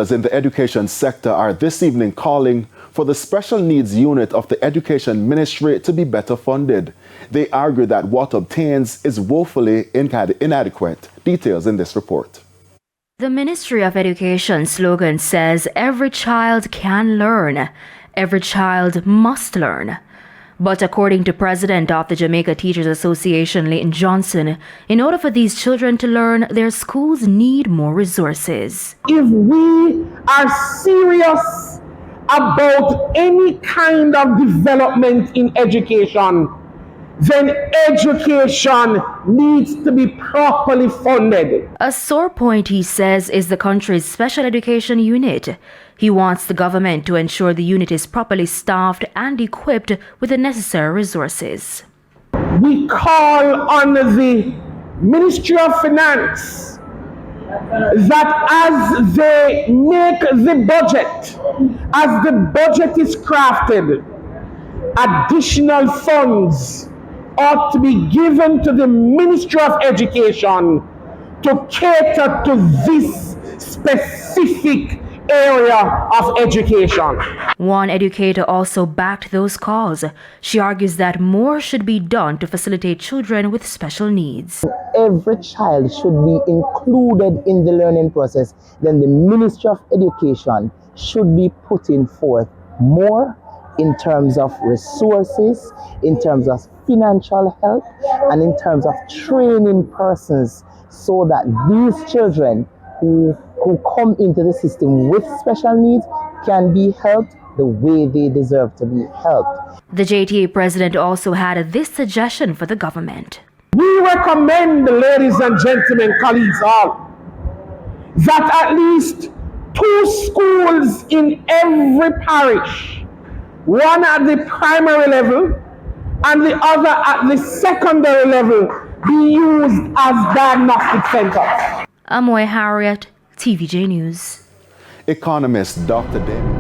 In the education sector are this evening calling for the special needs unit of the Education Ministry to be better funded. They argue that what obtains is woefully inadequate. Details in this report. The Ministry of Education slogan says every child can learn, every child must learn. But according to President of the Jamaica Teachers Association, Leighton Johnson, in order for these children to learn, their schools need more resources. If we are serious about any kind of development in education, then education needs to be properly funded. A sore point, he says, is the country's special education unit. He wants the government to ensure the unit is properly staffed and equipped with the necessary resources. We call on the Ministry of Finance that as they make the budget, as the budget is crafted, additional funds ought to be given to the Ministry of Education to cater to this specific area of education. One educator also backed those calls. She argues that more should be done to facilitate children with special needs. Every child should be included in the learning process. Then the Ministry of Education should be putting forth more in terms of resources, in terms of financial help, and in terms of training persons so that these children who come into the system with special needs can be helped the way they deserve to be helped. The JTA president also had this suggestion for the government. We recommend, ladies and gentlemen, colleagues all, that at least 2 schools in every parish, one at the primary level and the other at the secondary level, be used as diagnostic centers. Amoy Harriet, TVJ News. Economist Dr. David